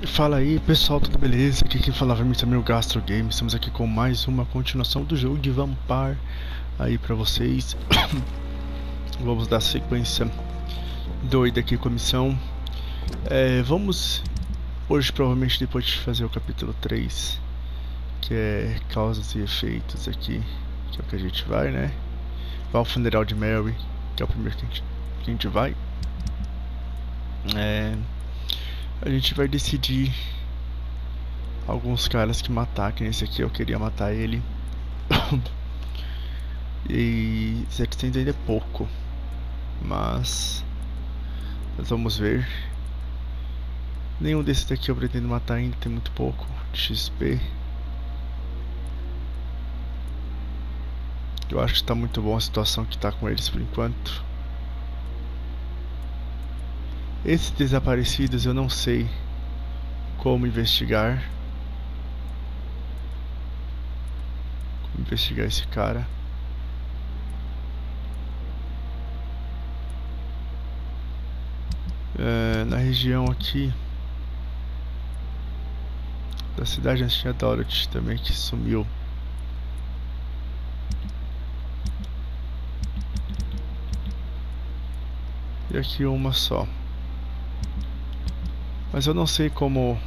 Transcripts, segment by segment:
Fala aí pessoal, tudo beleza? Aqui quem falava é o Gastro Game. Estamos aqui com mais uma continuação do jogo de Vampyr aí pra vocês. Vamos dar sequência doida aqui com a missão. Vamos hoje, provavelmente depois de fazer o capítulo 3, que é causas e efeitos aqui, que é o que a gente vai, né? Vai ao funeral de Mary, que é o primeiro que a gente vai. A gente vai decidir alguns caras que matar, que nesse aqui eu queria matar ele. E 700 ainda é pouco, mas nós vamos ver. Nenhum desses daqui eu pretendo matar ainda, tem muito pouco de XP. Eu acho que está muito bom a situação que está com eles por enquanto. Esses desaparecidos eu não sei como investigar. Como investigar esse cara. Na região aqui da cidade antes tinha Dorothy também, que sumiu. E aqui uma só. Mas eu não sei como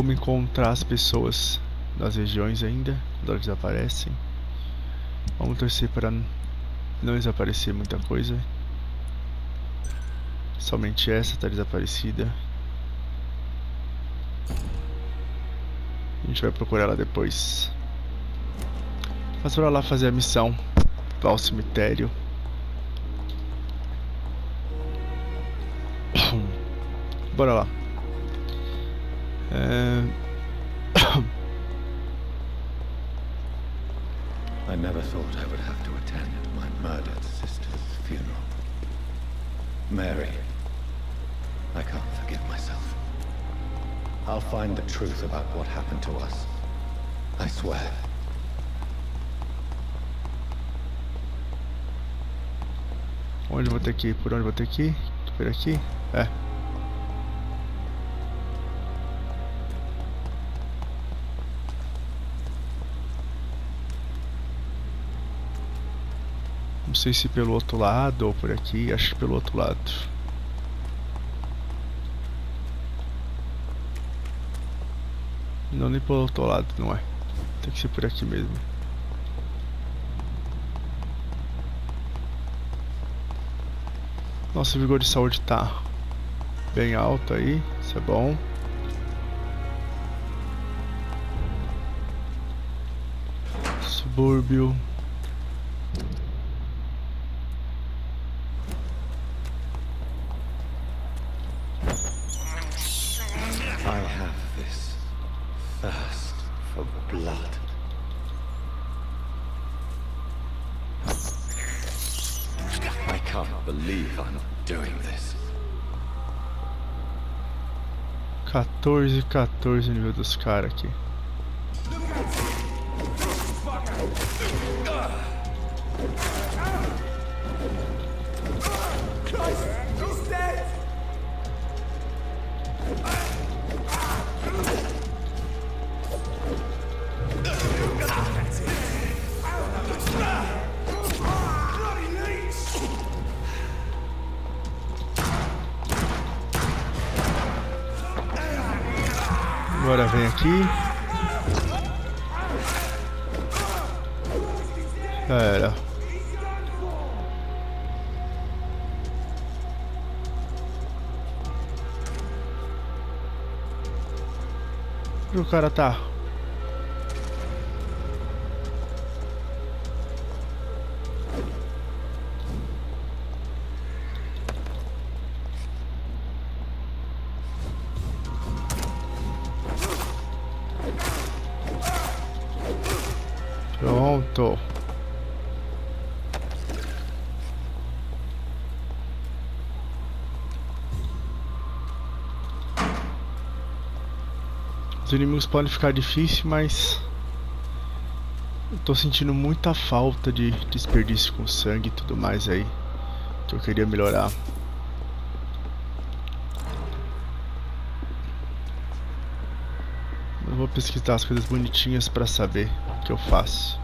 encontrar as pessoas das regiões ainda, quando elas desaparecem. Vamos torcer para não desaparecer muita coisa. Somente essa está desaparecida. A gente vai procurar ela depois. Mas bora lá fazer a missão. Lá ao cemitério. Bora lá. I never thought I would have to attend my murdered sister's funeral. Mary, I can't forgive myself. I'll find the truth about what happened to us. I swear. Onde eu vou ter que ir? Por onde eu vou ter que ir? Por aqui? É. Não sei se pelo outro lado ou por aqui. Acho que pelo outro lado. Não, nem pelo outro lado, não é. Tem que ser por aqui mesmo. Nosso vigor de saúde tá bem alto aí, isso é bom. Subúrbio. I have this thirst for blood. I can't believe I'm doing this. 14 nível dos caras aqui. Agora vem aqui. Era. Onde o cara tá? Pronto. Os inimigos podem ficar difíceis, mas eu tô sentindo muita falta de desperdício com sangue e tudo mais aí, que eu queria melhorar. vou pesquisar as coisas bonitinhas pra saber o que eu faço.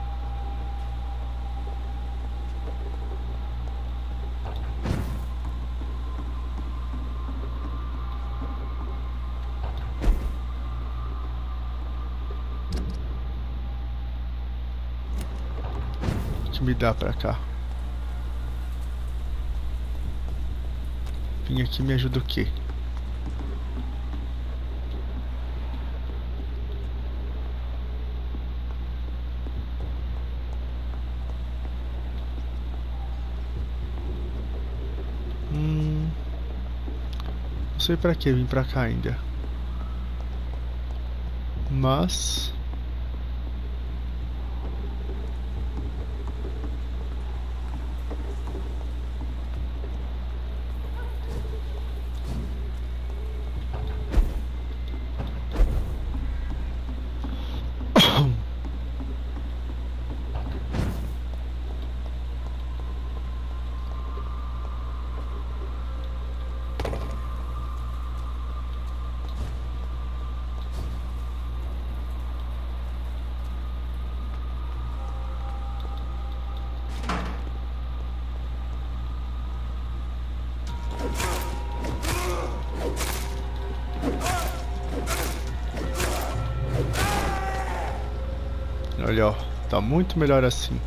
O que me dá pra cá? Vim aqui me ajuda o quê? Não sei pra que vim pra cá ainda. Mas olha, ó, tá muito melhor assim.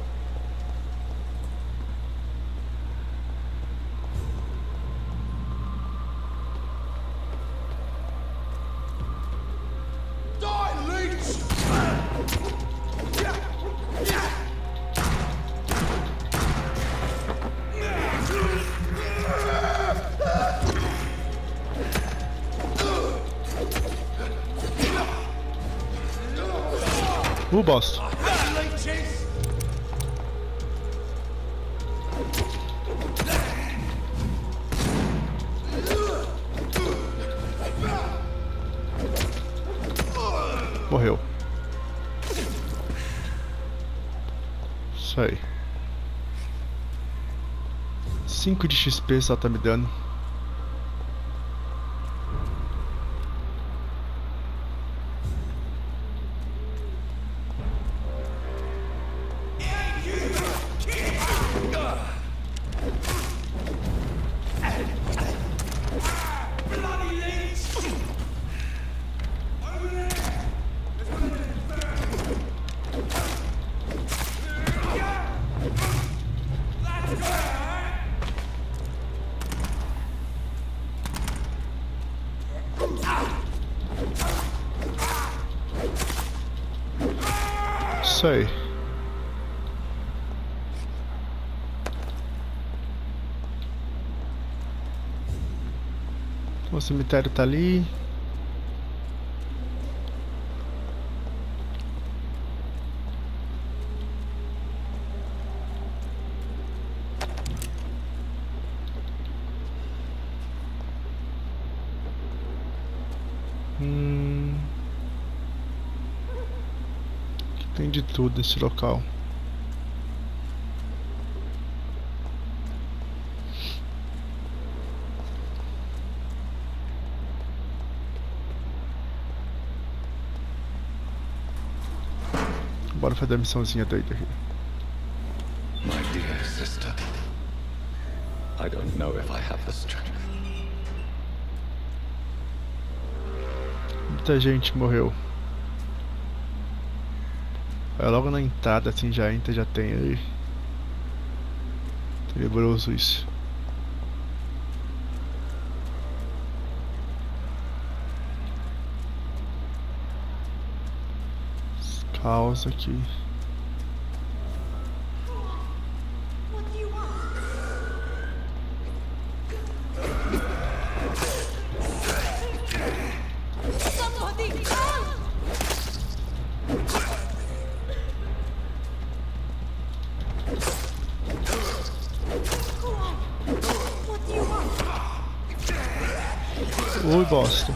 Bosta. Morreu. Isso aí. 5 de XP só tá me dando. Isso aí. O cemitério tá ali. Tem de tudo nesse local. Bora fazer a missãozinha doida aqui. My dear sister, I don't know if I have the strength. Muita gente morreu. É logo na entrada, assim, já entra, já tem aí. Tenebroso isso. Causa aqui. Ui, bosta.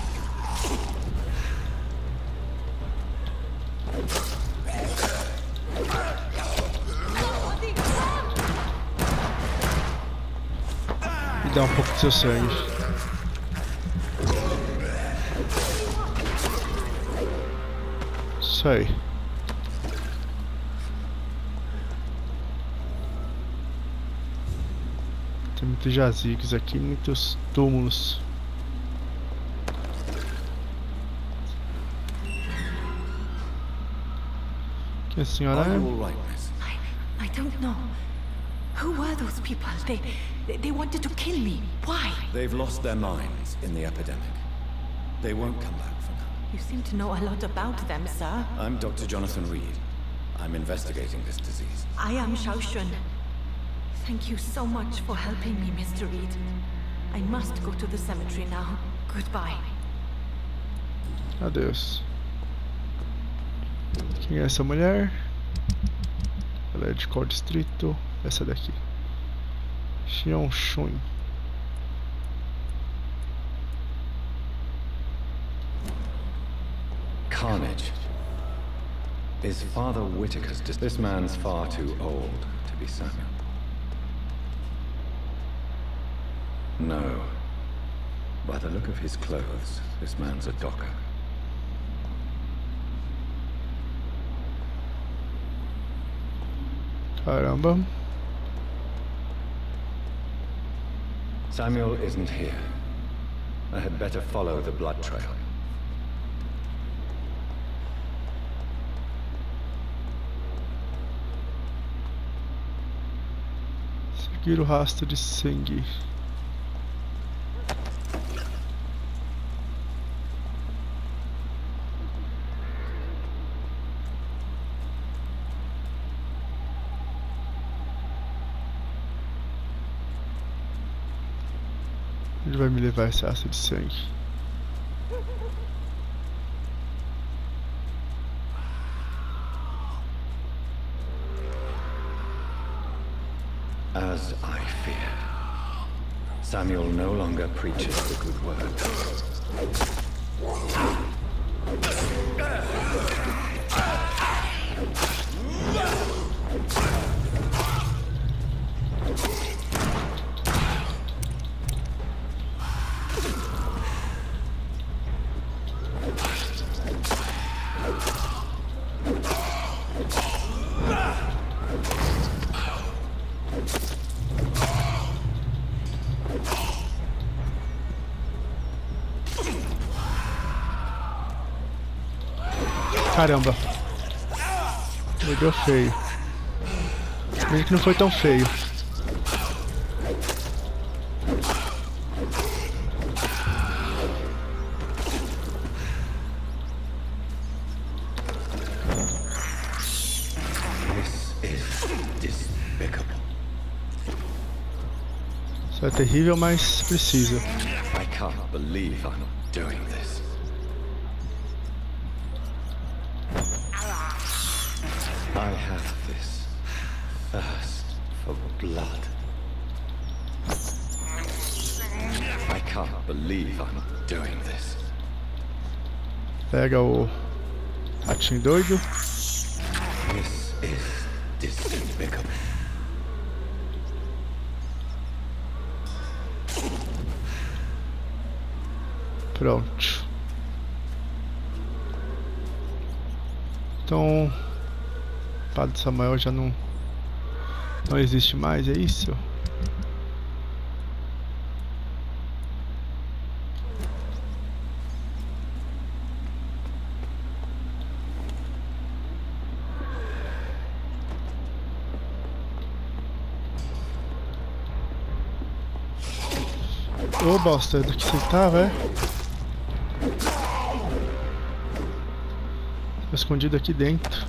Me dá um pouco do seu sangue. isso aí. Tem muitos jazigos aqui, muitos túmulos. Quem é a senhora? Are you all right, miss? I don't know. Who were those people? They wanted to kill me. Why? They've lost their minds in the epidemic. They won't come back for now. You seem to know a lot about them, sir. I'm Dr. Jonathan Reid. I'm investigating this disease. I am Shaoshun. Thank you so much for helping me, Mr. Reid. I must go to the cemetery now. Goodbye. Adeus. Quem é essa mulher? Ela é de qual distrito? Essa daqui. Xiaoshun. Carnage. Is Father Whitaker's This man's far too old to be Samuel. No. By the look of his clothes, this man's a docker. Caramba. Samuel isn't here. I had better follow the blood trail. Seguir o rastro de sangue. Ele vai me levar esse rastro de sangue. As I feared, Samuel no longer preaches the good word. Caramba. Mordeu feio. Mesmo que não foi tão feio. Isso é terrível, mas precisa. I can't believe I'm doing this. I have this thirst for blood. I can't believe I'm doing this. Pega o ratinho doido. This is despicable. Pronto. Então, o Padre Samuel já não existe mais, é isso? Ô bosta, do que você tá, velho? Tô escondido aqui dentro.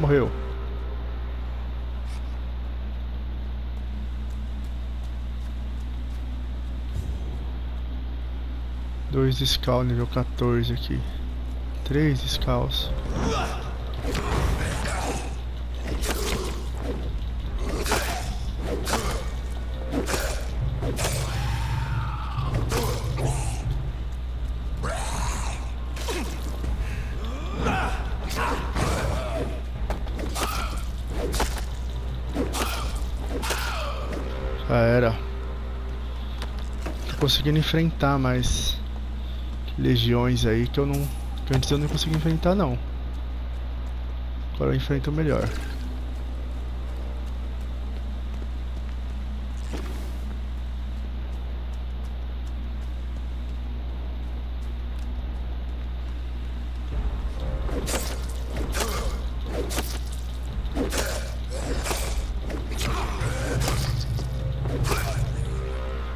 Morreu. Dois Skull nível 14 aqui. 3 Skulls. Já era. Tô conseguindo enfrentar mais legiões aí que eu não. Que antes eu não conseguia enfrentar não. Agora eu enfrento melhor.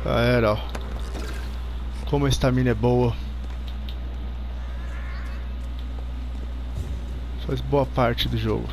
Já era, ó. Como a estamina é boa. Faz boa parte do jogo.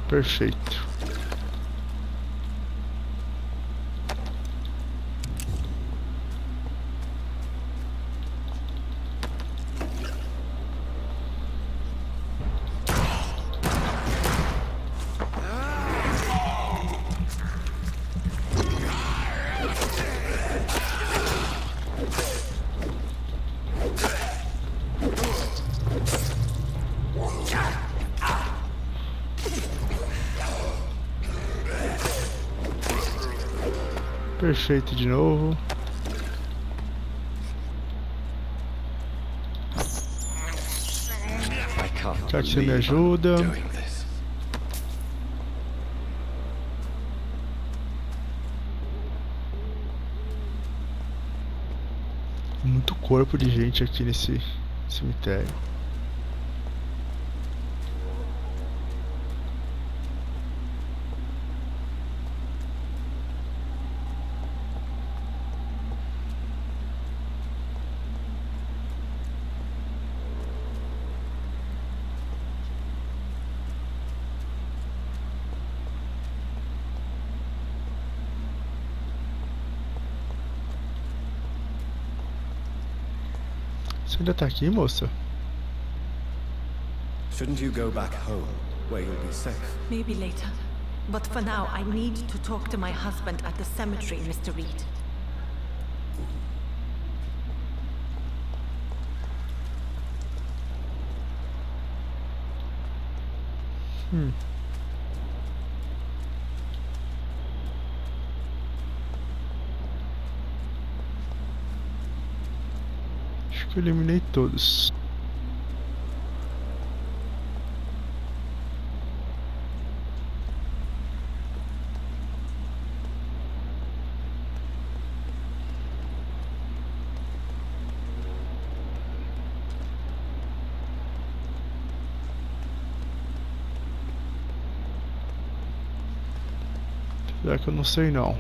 Perfeito. Perfeito de novo. Já que você me ajuda. Muito corpo de gente aqui nesse cemitério. Você ainda tá aqui, moça? Shouldn't you go back home, where you'll be safe? Maybe later. But for now, I need to talk to my husband at the cemetery, Mr. Reid. Acho que eu eliminei todos. Já que eu não sei não.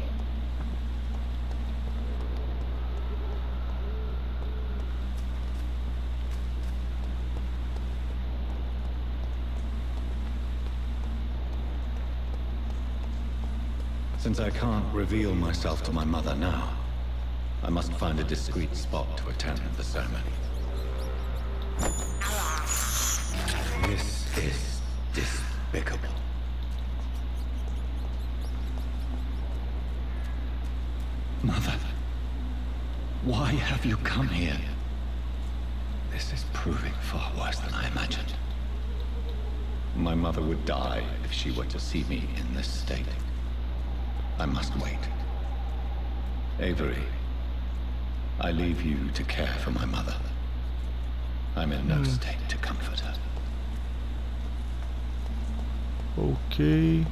Since I can't reveal myself to my mother now, I must find a discreet spot to attend the ceremony. This is despicable. Mother, why have you come here? This is proving far My mother would die if she were to see me in this state. I must wait. Avery, I leave you to care for my mother. I'm in no state to comfort her. Ok.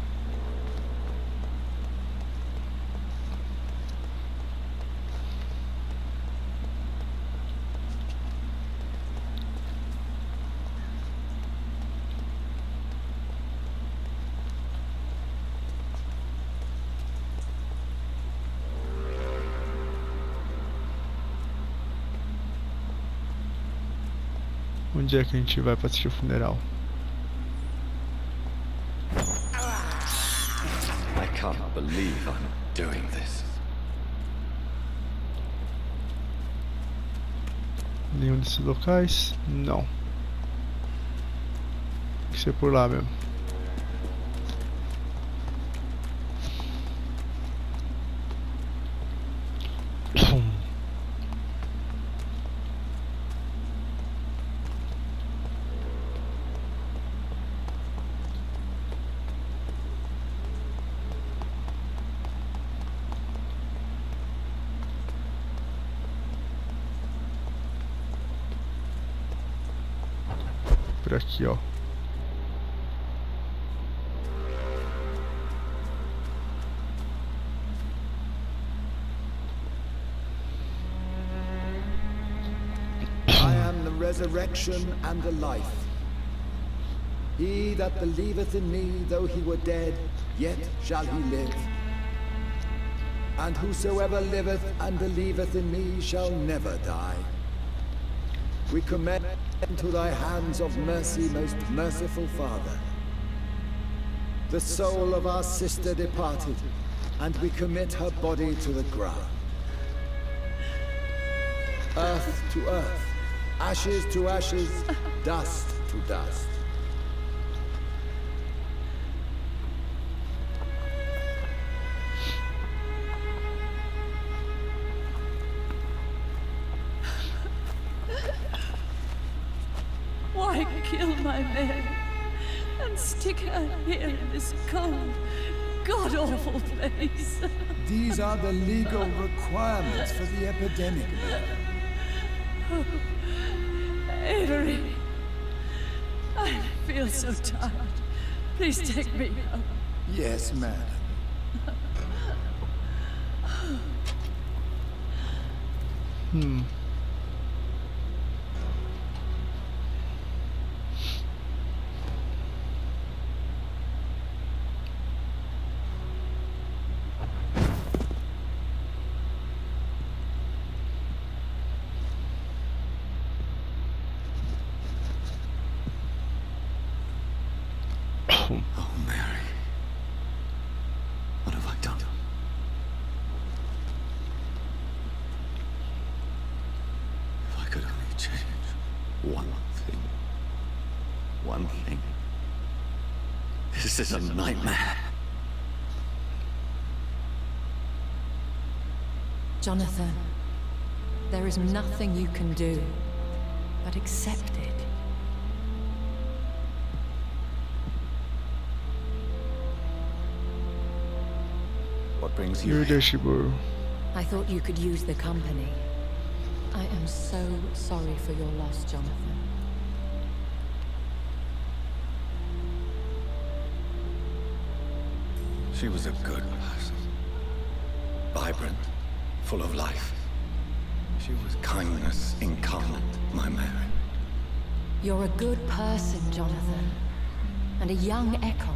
Onde é que a gente vai para assistir o funeral? I can't believe I'm doing this. Nenhum desses locais? Não. Tem que ser por lá mesmo. Por aqui, ó. I am the resurrection and the life. He that believeth in me, though he were dead, yet shall he live. And whosoever liveth and believeth in me shall never die. We commend into thy hands of mercy, most merciful Father, the soul of our sister departed, and we commit her body to the ground. Earth to earth, ashes to ashes, dust to dust. Why kill my Mary and stick her here in this cold, god-awful place? These are the legal requirements for the epidemic, madam. Oh, Avery, I feel so tired. Please take me home. Yes, madam. Oh, Mary. What have I done? If I could only change one thing. One thing. This is a nightmare. Jonathan, there is nothing you can do but accept it. What brings you here? I thought you could use the company. I am so sorry for your loss, Jonathan. She was a good person. Vibrant, full of life. She was kindness incarnate, my Mary. You're a good person, Jonathan. And a young echo.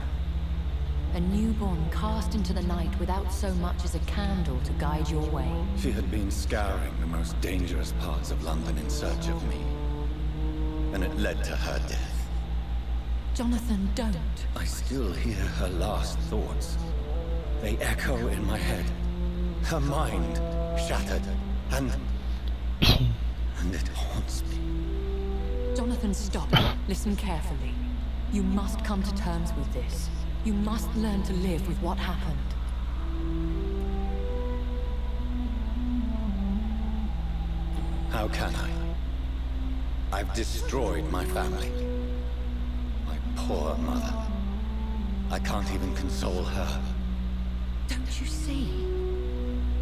A newborn cast into the night without so much as a candle to guide your way. She had been scouring the most dangerous parts of London in search of me. And it led to her death. Jonathan, don't. I still hear her last thoughts. They echo in my head. Her mind shattered, and it haunts me. Jonathan, stop. Listen carefully. You must come to terms with this. You must learn to live with what happened. How can I? I've destroyed my family. My poor mother. I can't even console her. Don't you see?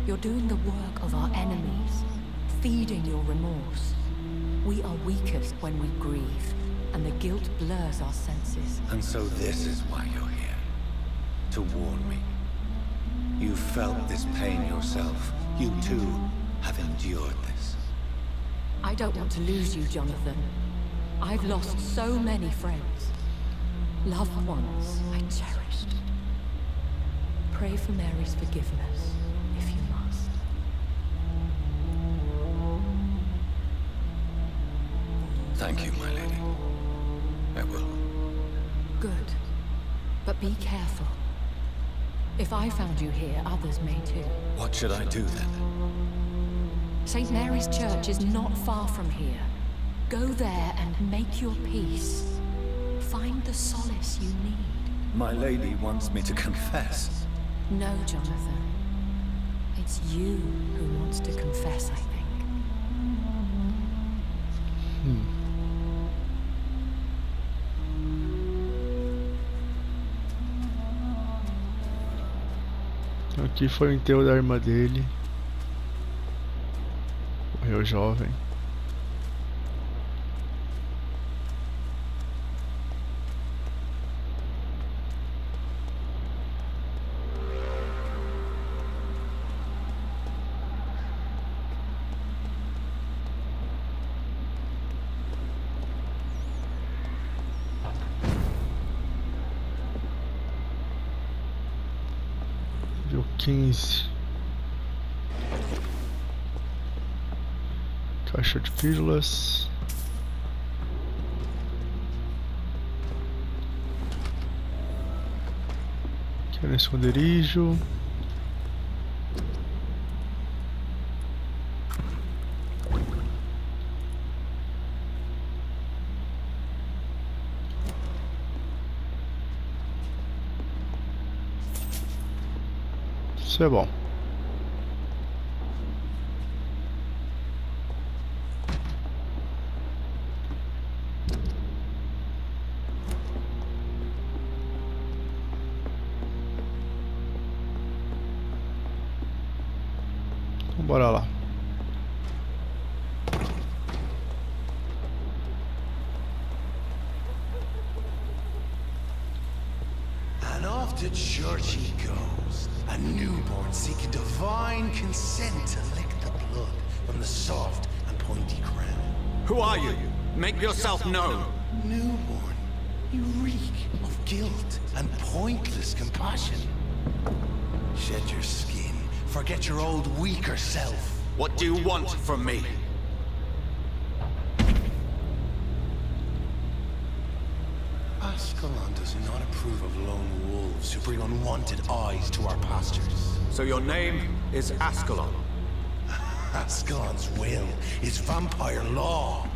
You're doing the work of our enemies, feeding your remorse. We are weakest when we grieve, and the guilt blurs our senses. And so this is why you're here. To warn me. You felt this pain yourself. You too have endured this. I don't want to lose you, Jonathan. I've lost so many friends. Loved ones I cherished. Pray for Mary's forgiveness, if you must. Thank you, my lady. I will. Good. But be careful. If I found you here, others may too. What should I do then? St. Mary's Church is not far from here. Go there and make your peace. Find the solace you need. My lady wants me to confess. No, Jonathan. It's you who wants to confess, I think. Aqui foi o enterro da irmã dele. Morreu jovem. Deu 15. Caixa de pílulas. Aqui é no esconderijo. Isso é bom. Então bora lá. And off to church he goes. A newborn seeking divine consent to lick the blood from the soft and pointy crown. Who are you? Make yourself known. Newborn, you reek of guilt and pointless compassion. Shed your skin, forget your old weaker self. What do you want from me? Ascalon does not approve of lone wolves who bring unwanted eyes to our pastures. So your name is Ascalon. Ascalon's will is vampire law.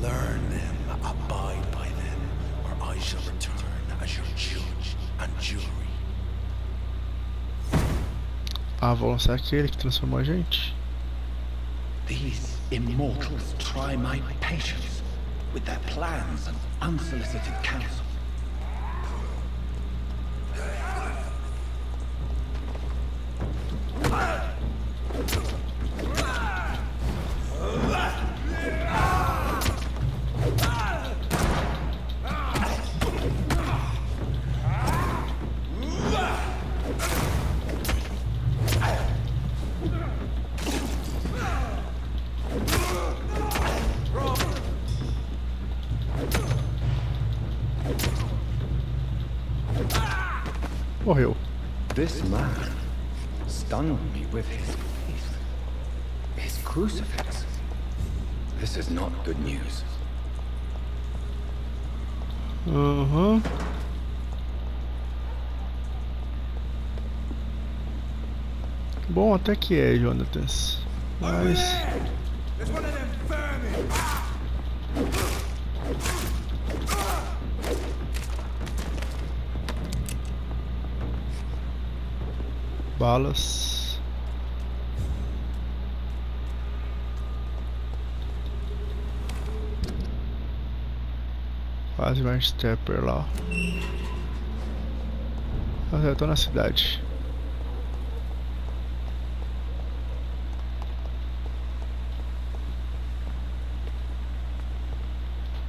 Learn them, abide by them, or I shall return as your judge and jury. Ah, vou lançar aquele que transformou a gente. These immortals try my patience with their plans and unsolicited counsel. Morreu. This man stunned me with his faith. His crucifix. This is not good news. Aham. Bom, até que é, Jonathan. Mas... balas. Quase mais stepper lá. Eu tô na cidade.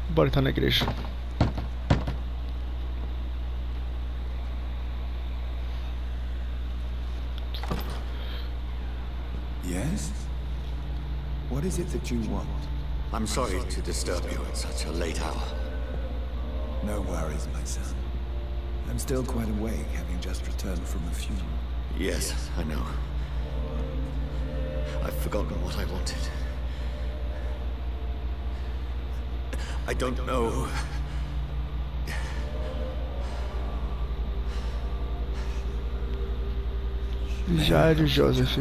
Bora entrar na igreja. Yes? What is it that you want? I'm sorry to disturb you at such a late hour. No worries, my son. I'm still quite awake, having just returned from a funeral. Yes, I know. I've forgotten what I wanted. I don't know. Jairo, Joseph.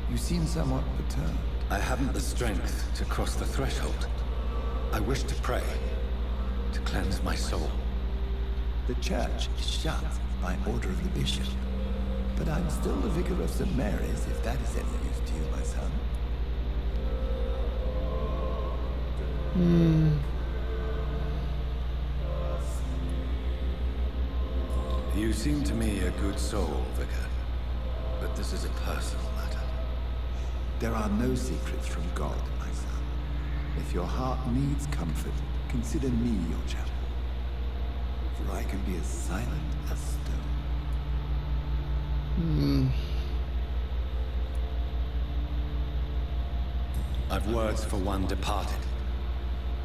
You seem somewhat perturbed. I haven't the strength to cross the threshold. I wish to pray, to cleanse my soul. The church is shut by order of the bishop. But I'm still the vicar of St. Mary's, if that is any use to you, my son. You seem to me a good soul, Vicar. But this is a personal matter. There are no secrets from God, my son. If your heart needs comfort, consider me your chapel. For I can be as silent as stone. I've words for one departed.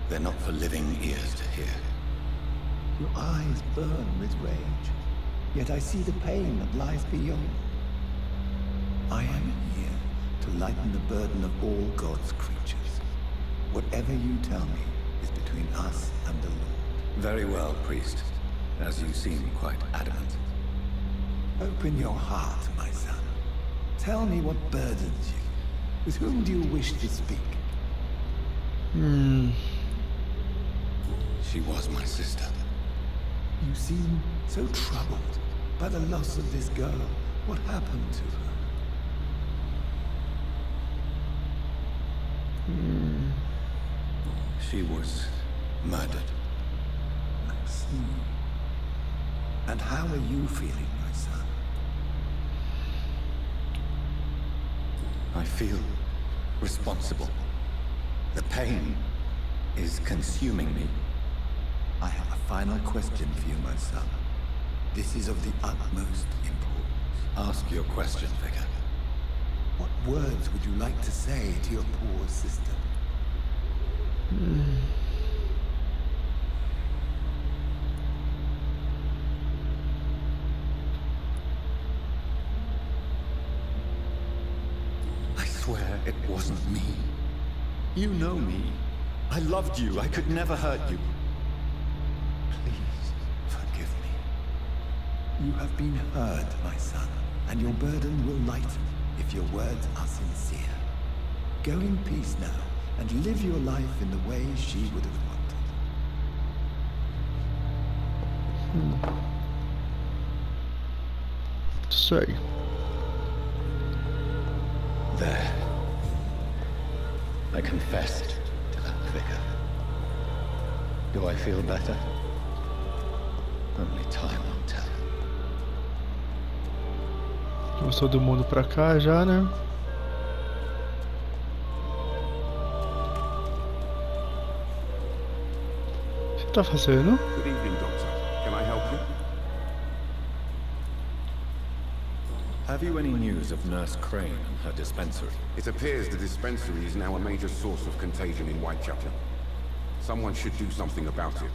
They're not for living ears to hear. Your eyes burn with rage, yet I see the pain that lies beyond. I am here to lighten the burden of all God's creatures. Whatever you tell me is between us and the Lord. Very well, priest. As you seem quite adamant. Open your heart, my son. Tell me what burdens you. With whom do you wish to speak? She was my sister. You seem so troubled by the loss of this girl. What happened to her? She was murdered. I see. And how are you feeling, my son? I feel responsible. The pain is consuming me. I have a final question for you, my son. This is of the utmost importance. Ask your question, Vicar. What words would you like to say to your poor sister? I swear it wasn't me. You know me. I loved you. I could never hurt you. Please, forgive me. You have been heard, my son, and your burden will lighten if your words are sincere. Go in peace now, and live your life in the way she would have wanted. Sorry. There. I confessed to that vicar. Do I feel better? Only time will tell. Vamos todo mundo pra cá já, né? O que você tá fazendo? Good evening, Doctor. Can I help you? Have you any news of Nurse Crane and her dispensary? It appears the dispensary is now a major source of contagion in Whitechapel. Someone should do something about it,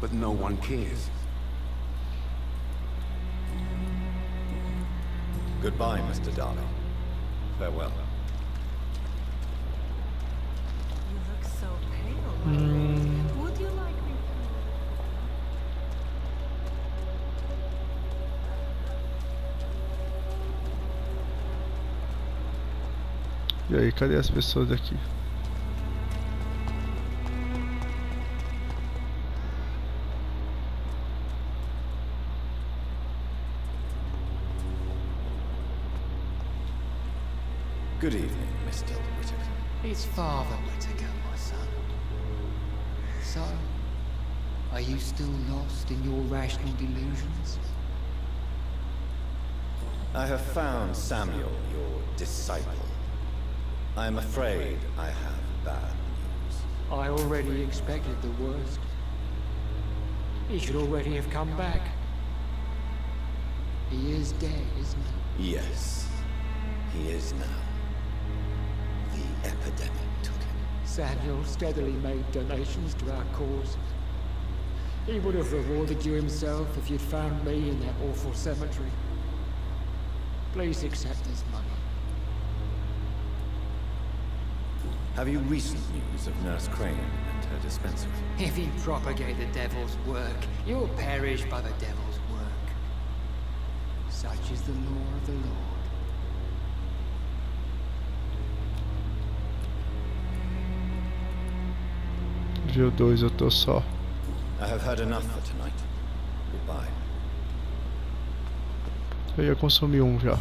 but no one cares. Goodbye, Mr. Darling. Farewell. You look so pale. Would you like me? E aí, cadê as pessoas aqui? Good evening, Mr. Whittaker. It's Father Whittaker, my son. So, Are you still lost in your rational delusions? I have found Samuel, your disciple. I am afraid I have bad news. I already expected the worst. He should already have come back. He is dead, isn't he? Yes, he is now. The epidemic took him. Samuel steadily made donations to our cause. He would have rewarded you himself if you'd found me in that awful cemetery. Please accept this money. Have you recent news of Nurse Crane and her dispensary? If you propagate the devil's work, you'll perish by the devil's work. Such is the law of the Lord. Viu 2, eu tô só. I have had enough for tonight. Goodbye. Eu ia consumir um já.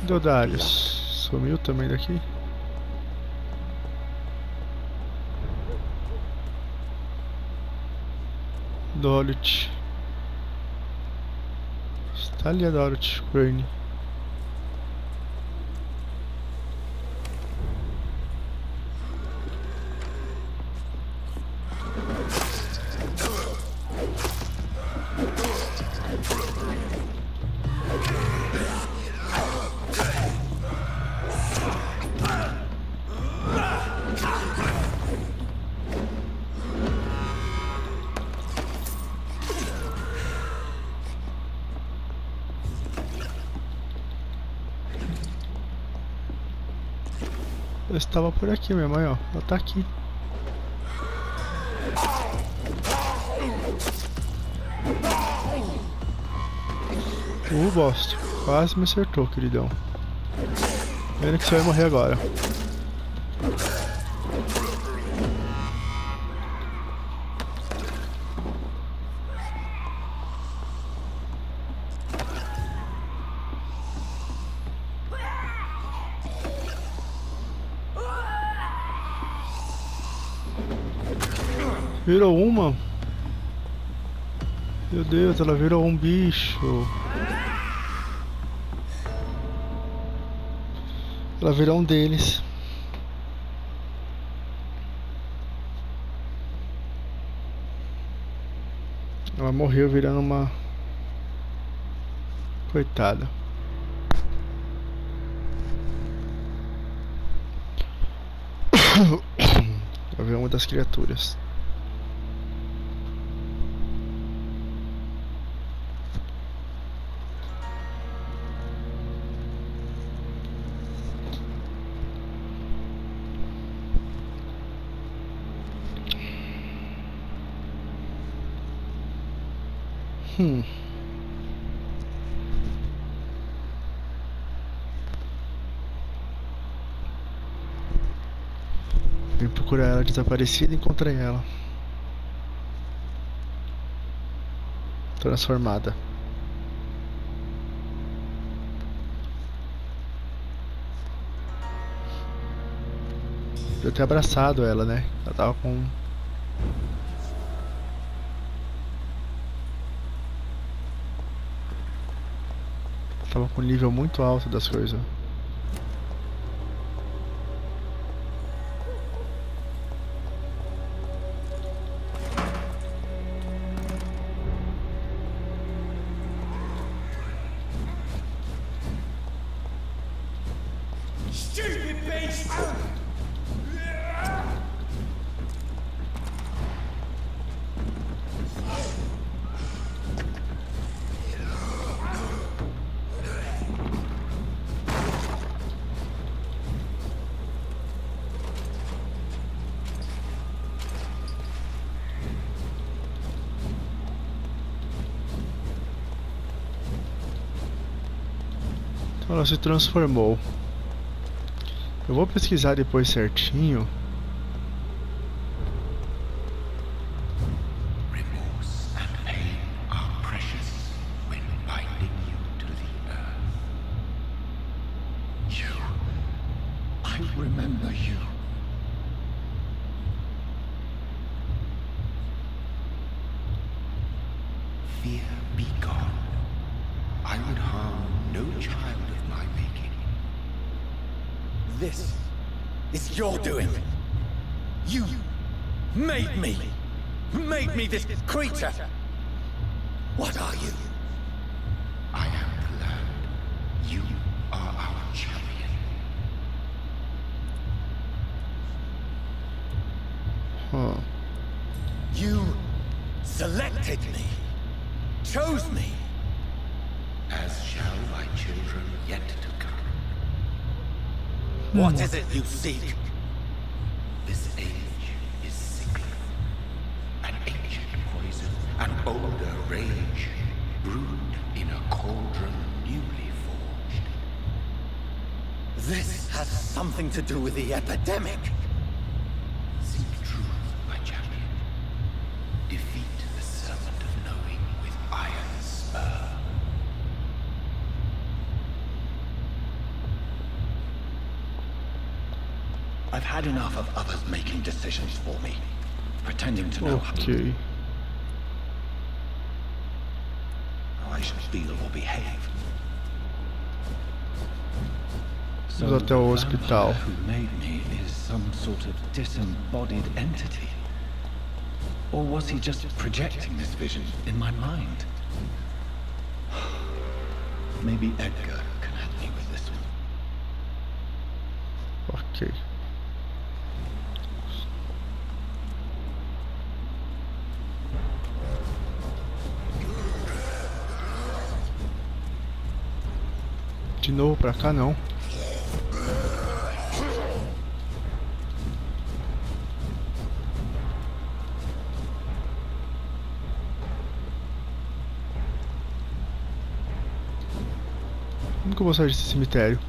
Cadê o Darius? Sumiu também daqui? Dorothy. Está ali a Dorothy Crane. Eu estava por aqui, minha mãe, ó. Ela tá aqui. Bosta. Quase me acertou, queridão. Vendo que você vai morrer agora. Virou uma? Meu Deus, ela virou um bicho. Ela virou um deles. Ela morreu virando uma... Coitada. Vai ver uma das criaturas. Vim procurar ela desaparecida e encontrei ela. Transformada. Eu ter abraçado ela, né? Ela tava com... Tava com um nível muito alto das coisas. Ela se transformou. Eu vou pesquisar depois certinho. Remorse and pain are precious when binding you to the earth. You. I remember you. Fear be gone. I would harm no child of my making. This is your doing. You made me. Made me this creature. What are you? I am the land. You are our champion. Huh. You selected me. Chose me. As shall thy children yet to come. What is it you seek? This age is sickly. An ancient poison, an older rage, brewed in a cauldron newly forged. This has something to do with the epidemic. Seek truth, my champion. Defeat the serpent of knowing with iron spur. I've had enough of others making decisions for me, pretending to know Ok. how I should feel or behave. Vamos até o hospital. Who made me is some sort of disembodied entity? Or was he just projecting this vision in my mind? Maybe Edgar can help me with this one. Ok. De novo pra cá não. Como que eu vou sair desse cemitério?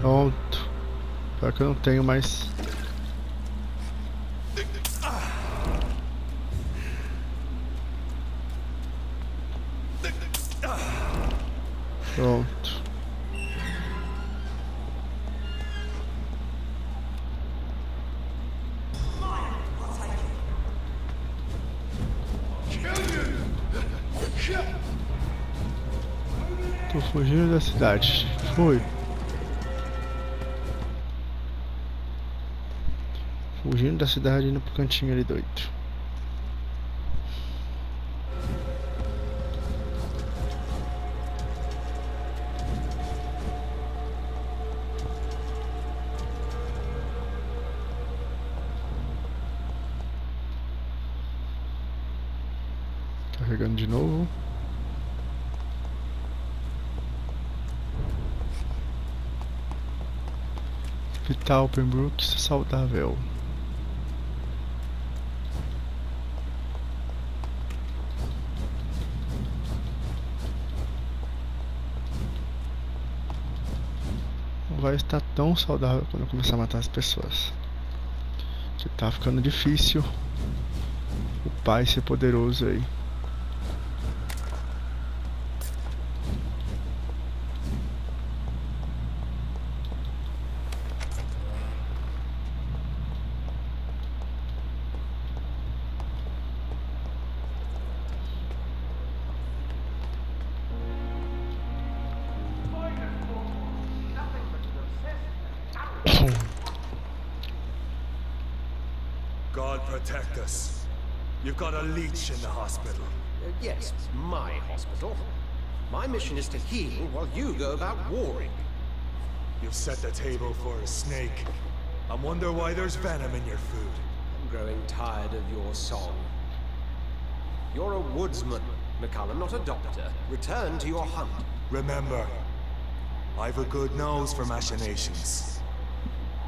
Pronto. Pior que eu não tenho mais. Pronto. Tô fugindo da cidade. Fui. Fugindo da cidade, indo pro cantinho ali doido. Carregando de novo. Hospital Pembroke saudável. Não vai estar tão saudável quando eu começar a matar as pessoas. Que tá ficando difícil o pai ser poderoso aí. God protect us. You've got a leech in the hospital. Yes, my hospital. My mission is to heal while you go about warring. You've set the table for a snake. I wonder why there's venom in your food. growing tired of your song. You're a woodsman, McCullum, not a doctor. Return to your hunt. Remember, I've a good nose for machinations.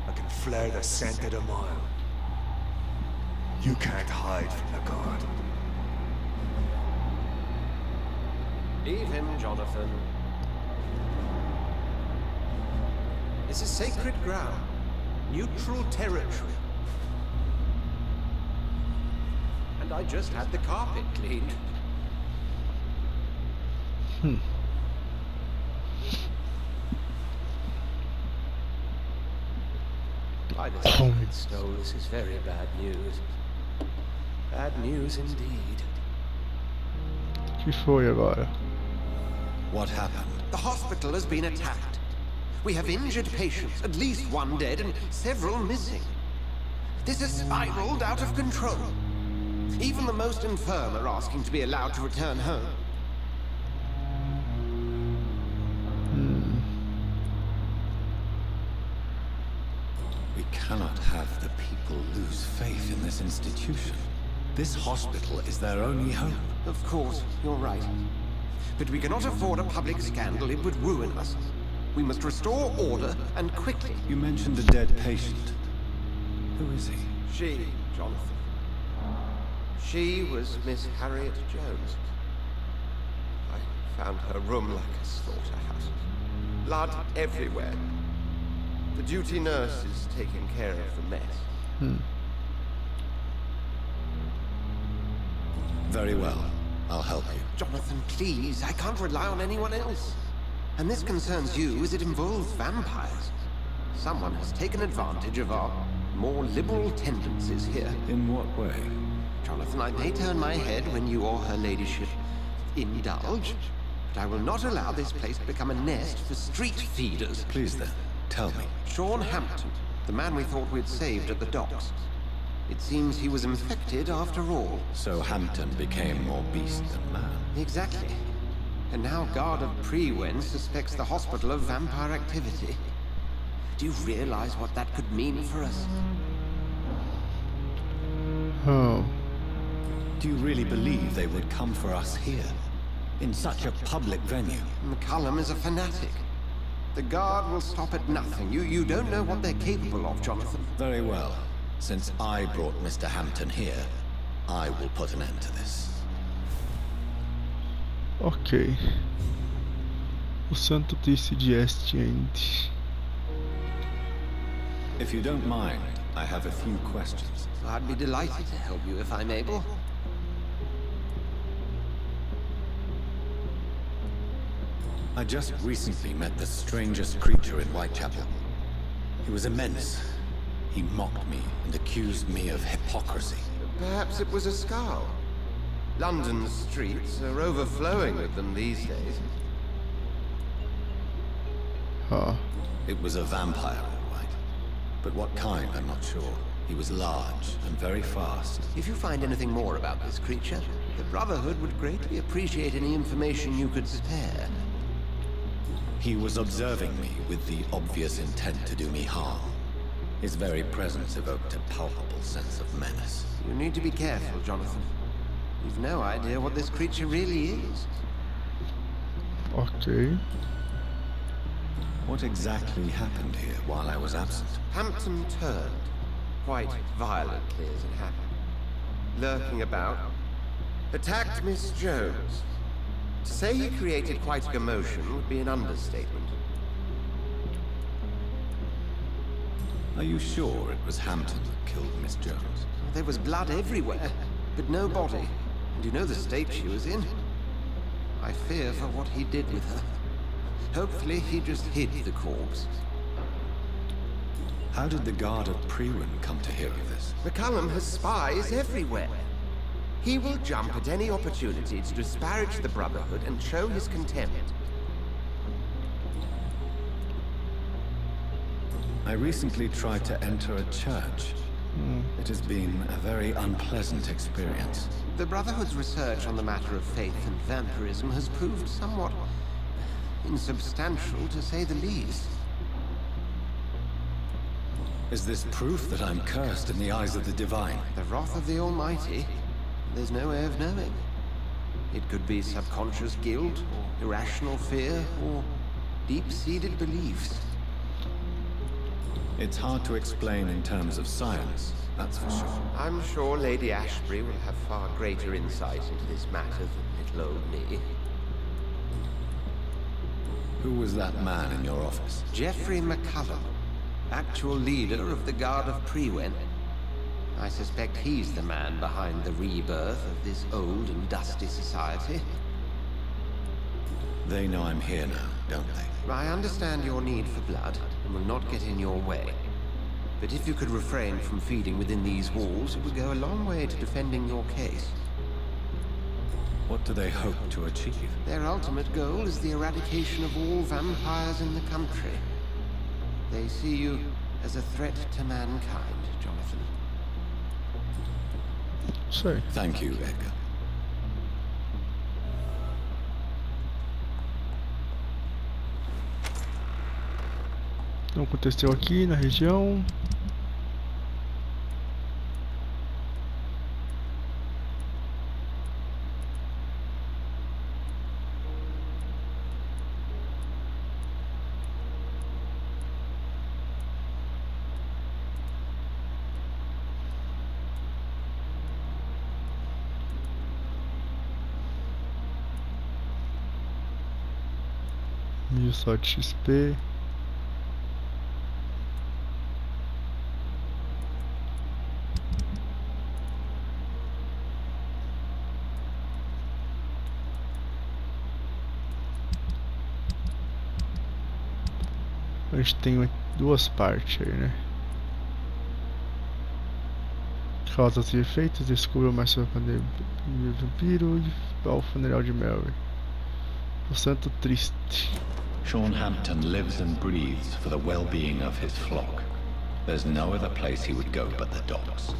I can flare the scent at a mile. You can't hide from the guard. Leave him, Jonathan. This is sacred ground. Neutral territory. And I just had the carpet cleaned. By the sacred stone, this is very bad news. Bad news indeed. Que foi agora? What happened? The hospital has been attacked. We have injured patients, at least one dead and several missing. This has spiraled out of control. Even the most infirm are asking to be allowed to return home. We cannot have the people lose faith in this institution. This hospital is their only hope. Of course, you're right. But we cannot afford a public scandal. It would ruin us. We must restore order, and quickly. You mentioned a dead patient. Who is he? She, Jonathan. She was Miss Harriet Jones. I found her room like a slaughterhouse. Blood everywhere. The duty nurse is taking care of the mess. Very well. I'll help you. Jonathan, please. I can't rely on anyone else. And this concerns you as it involves vampires. Someone has taken advantage of our more liberal tendencies here. In what way? Jonathan, I may turn my head when you or her ladyship indulge, but I will not allow this place to become a nest for street feeders. Please then, tell me. Sean Hampton, the man we thought we'd saved at the docks. It seems he was infected after all. So Hampton became more beast than man. Exactly. And now Guard of Prewen suspects the hospital of vampire activity. Do you realize what that could mean for us? Oh. Do you really believe they would come for us here? In such a public venue? McCullum is a fanatic. The Guard will stop at nothing. You don't know what they're capable of, Jonathan. Very well. Since I brought Mr. Hampton here, I will put an end to this. Ok. O santo disse de este end. If you don't mind, I have a few questions. I'd be delighted to help you if I'm able. I just recently met the strangest creature in Whitechapel. He was immense. He mocked me and accused me of hypocrisy. Perhaps it was a scowl. London's streets are overflowing with them these days. Huh. It was a vampire, all right. But what kind, I'm not sure. He was large and very fast. If you find anything more about this creature, the Brotherhood would greatly appreciate any information you could spare. He was observing me with the obvious intent to do me harm. His very presence evoked a palpable sense of menace. You need to be careful, Jonathan. You've no idea what this creature really is. Ok. What exactly happened here while I was absent? Hampton turned. Quite violently, as it happened. Lurking about. Attacked Miss Jones. To say he created quite a commotion would be an understatement. Are you sure it was Hampton that killed Miss Jones? There was blood everywhere, but no body. And you know the state she was in. I fear for what he did with her. Hopefully he just hid the corpse. How did the Guard of Prewen come to hear of this? McCullum has spies everywhere. He will jump at any opportunity to disparage the Brotherhood and show his contempt. I recently tried to enter a church. It has been a very unpleasant experience. The Brotherhood's research on the matter of faith and vampirism has proved somewhat insubstantial, to say the least. Is this proof that I'm cursed in the eyes of the divine? The wrath of the Almighty? There's no way of knowing. It could be subconscious guilt, or irrational fear, or deep-seated beliefs. It's hard to explain in terms of science, that's for sure. I'm sure Lady Ashbury will have far greater insight into this matter than little old me. Who was that man in your office? Geoffrey McCullum, actual leader of the Guard of Prewen. I suspect he's the man behind the rebirth of this old and dusty society. They know I'm here now, don't they? I understand your need for blood, and will not get in your way. But if you could refrain from feeding within these walls, it would go a long way to defending your case. What do they hope to achieve? Their ultimate goal is the eradication of all vampires in the country. They see you as a threat to mankind, Jonathan. Sei. Thank you, Edgar. Então aconteceu aqui na região. Só de XP. A gente tem duas partes aí, né? Causas e efeitos, descubra mais sobre a pandemia vampiro e ao funeral de Mary. O santo triste. Sean Hampton lives and breathes for the well-being of his flock. There's no other place he would go but the docks.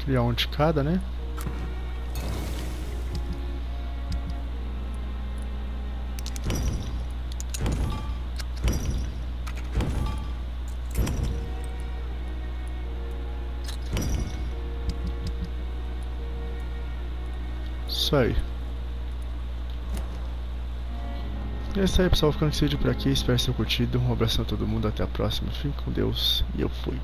Criar um de cada, né? Isso aí. E é isso aí, pessoal. Ficando esse vídeo por aqui. Espero que tenham curtido. Um abraço a todo mundo. Até a próxima. Fique com Deus. E eu fui.